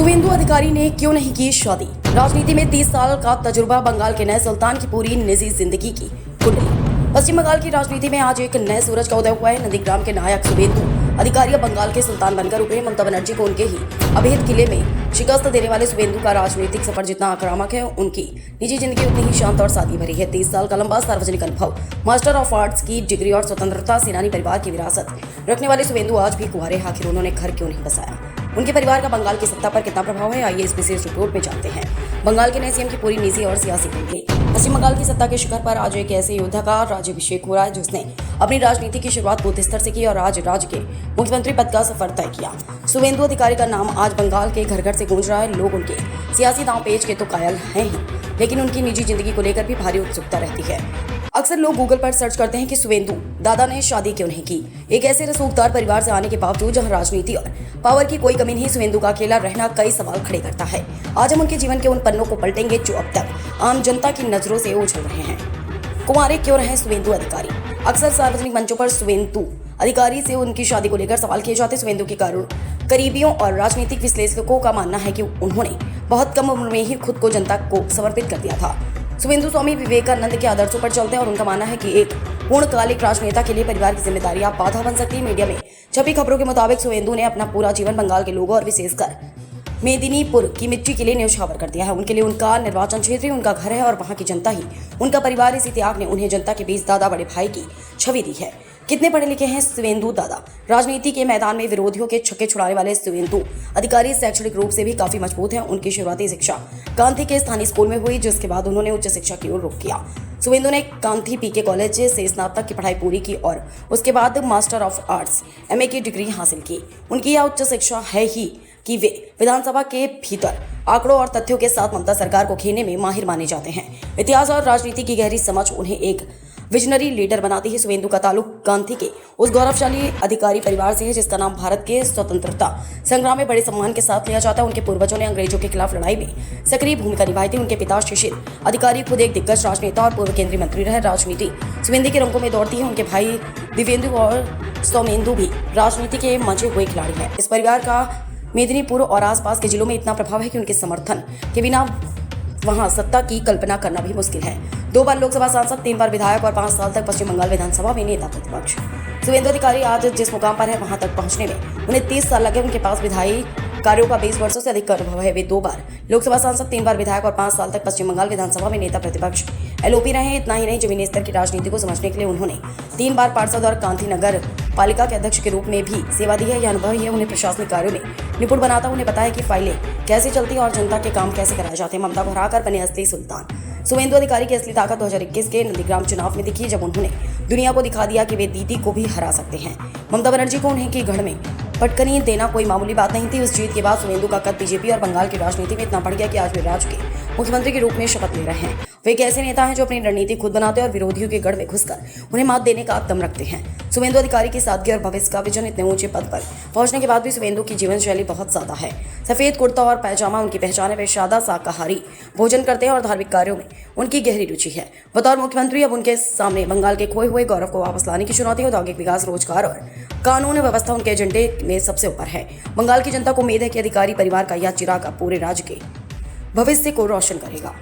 शुवेंदु अधिकारी ने क्यों नहीं की शादी। राजनीति में 30 साल का तजुर्बा, बंगाल के नए सुल्तान की पूरी निजी जिंदगी की कुंडली। पश्चिम बंगाल की राजनीति में आज एक नए सूरज का उदय हुआ है। नंदीग्राम के नायक शुवेंदु अधिकारी बंगाल के सुल्तान बनकर उभरे। ममता बनर्जी को उनके ही अभेद किले में शिकस्त देने वाले शुवेंदु का राजनीतिक सफर जितना आक्रामक है, उनकी निजी जिंदगी उतनी ही शांत और सादगी भरी है। 30 साल का लंबा सार्वजनिक अनुभव, मास्टर ऑफ आर्ट्स की डिग्री और स्वतंत्रता सेनानी परिवार की विरासत रखने वाले शुवेंदु आज भी कुंवारे। आखिर उन्होंने घर क्यों नहीं बसाया? उनके परिवार का बंगाल की सत्ता पर कितना प्रभाव है, आइए इस विशेष रिपोर्ट में जानते हैं। बंगाल के नए सीएम की पूरी निजी और सियासी कुंडली। पश्चिम बंगाल की सत्ता के शिखर पर आज एक ऐसे योद्धा का राज्याभिषेक हो रहा है जिसने अपनी राजनीति की शुरुआत बूथ स्तर से की और आज राज्य के मुख्यमंत्री पद का सफर तय किया। शुवेंदु अधिकारी का नाम आज बंगाल के घर घर से गूंज रहा है। लोग उनके सियासी दांव पेच के तो कायल हैं ही, लेकिन उनकी निजी जिंदगी को लेकर भी भारी उत्सुकता रहती है। अक्सर लोग गूगल पर सर्च करते हैं कि शुवेंदु दादा ने शादी क्यों नहीं की। एक ऐसे रसूखदार परिवार से आने के बावजूद जहां राजनीति और पावर की कोई कमी नहीं, शुवेंदु का अकेला रहना कई सवाल खड़े करता है। आज हम उनके जीवन के उन पन्नों को पलटेंगे जो अब तक आम जनता की नजरों से ओझल रहे हैं। कुंवारे क्यों रहे शुवेंदु अधिकारी? अक्सर सार्वजनिक मंचों पर शुवेंदु अधिकारी से उनकी शादी को लेकर सवाल किए जाते। शुवेंदु के करीबियों और राजनीतिक विश्लेषकों का मानना है कि उन्होंने बहुत कम उम्र में ही खुद को जनता को समर्पित कर दिया था। शुवेंदु स्वामी विवेकानंद के आदर्शों पर चलते हैं और उनका मानना है कि एक पूर्णकालिक राजनेता के लिए परिवार की जिम्मेदारी आप बाधा बन सकती है। मीडिया में छपी खबरों के मुताबिक शुवेंदु ने अपना पूरा जीवन बंगाल के लोगों और विशेषकर मेदिनीपुर की मिट्टी के लिए न्यौछावर कर दिया है। उनके लिए उनका निर्वाचन क्षेत्र ही उनका घर है और वहां की जनता ही उनका परिवार। इसी त्याग ने उन्हें जनता के बीच दादा बड़े भाई की छवि दी है। कितने पढ़े लिखे हैं शुवेंदु दादा? राजनीति के मैदान में विरोधियों के छक्के छुड़ाने वाले शुवेंदु अधिकारी शैक्षणिक रूप से भी काफी मजबूत हैं। उनकी शुरुआती शिक्षा कांथी के स्थानीय स्कूल में हुई, जिसके बाद उन्होंने उच्च शिक्षा की ओर रुख किया। शुवेंदु ने कांथी पीके कॉलेज से स्नातक की पढ़ाई पूरी की और उसके बाद मास्टर ऑफ आर्ट्स एमए की डिग्री हासिल की। उनकी यह उच्च शिक्षा है ही कि वे विधानसभा के भीतर आंकड़ों और तथ्यों के साथ ममता सरकार को घेरने में माहिर माने जाते हैं। इतिहास और राजनीति की गहरी समझ उन्हें एक विजनरी लीडर बनाती है। शुवेंदु का ताल्लुक कांथी के उस गौरवशाली अधिकारी परिवार से है जिसका नाम भारत के स्वतंत्रता संग्राम में बड़े सम्मान के साथ लिया जाता है। उनके पूर्वजों ने अंग्रेजों के खिलाफ लड़ाई में सक्रिय भूमिका निभाई थी। उनके पिता शिशिर अधिकारी खुद एक दिग्गज राजनेता और पूर्व केंद्रीय मंत्री रहे। राजनीति शुवेंदु के रंगों में दौड़ती है। उनके भाई दिव्येंदु और सौमेंदु भी राजनीति के मंचे हुए खिलाड़ी हैं। इस परिवार का मेदिनीपुर और आसपास के जिलों में इतना प्रभाव है कि उनके समर्थन के बिना वहां सत्ता की कल्पना करना भी मुश्किल है। 2 बार लोकसभा सांसद, 3 बार विधायक और 5 साल तक पश्चिम बंगाल विधानसभा में नेता प्रतिपक्ष। शुवेंदु अधिकारी आज जिस मुकाम पर है वहां तक पहुंचने में उन्हें 30 साल लगे। उनके पास विधायी कार्यों का 20 वर्षों से अधिक अनुभव है। वे 2 बार लोकसभा सांसद, 3 बार विधायक और 5 साल तक पश्चिम बंगाल विधानसभा में नेता प्रतिपक्ष एलओपी रहे हैं। इतना ही नहीं, जमीनी स्तर की राजनीति को समझने के लिए उन्होंने 3 बार पार्षद और कांथी नगर पालिका के अध्यक्ष के रूप में भी सेवा दी है। यह अनुभव ही उन्हें प्रशासनिक कार्यों में निपुण बनाता। उन्हें पता है कि फाइलें कैसे चलती हैं और जनता के काम कैसे कराए जाते हैं। ममता को हराकर बने असली सुल्तान। शुवेंदु अधिकारी की असली ताकत 2021 के नंदीग्राम चुनाव में दिखी, जब उन्होंने दुनिया को दिखा दिया कि वे दीदी को भी हरा सकते हैं। ममता बनर्जी को उन्हें की गढ़ में पटकनी देना कोई मामूली बात नहीं थी। उस जीत के बाद शुवेंदु का कद बीजेपी और बंगाल की राजनीति में इतना बढ़ गया कि आज वे राज्य के मुख्यमंत्री के रूप में शपथ ले रहे हैं। वे एक ऐसे नेता हैं जो अपनी रणनीति खुद बनाते हैं और विरोधियों के गढ़ में घुसकर उन्हें मात देने का दम रखते हैं। शुवेंदु अधिकारी की सादगी और भविष्य का विजन। इतने ऊंचे पद पर पहुंचने के बाद भी शुवेंदु की जीवन शैली बहुत ज्यादा है। सफेद कुर्ता और पैजामा उनकी पहचान है। वे सादा शाकाहारी भोजन करते हैं और धार्मिक कार्यों में उनकी गहरी रुचि है। बतौर मुख्यमंत्री अब उनके सामने बंगाल के खोए हुए गौरव को वापस लाने की चुनौती, औद्योगिक विकास, रोजगार और कानून व्यवस्था उनके एजेंडे में सबसे ऊपर है। बंगाल की जनता को उम्मीद है कि अधिकारी परिवार का यह चिराग अब पूरे राज्य के भविष्य को रोशन करेगा।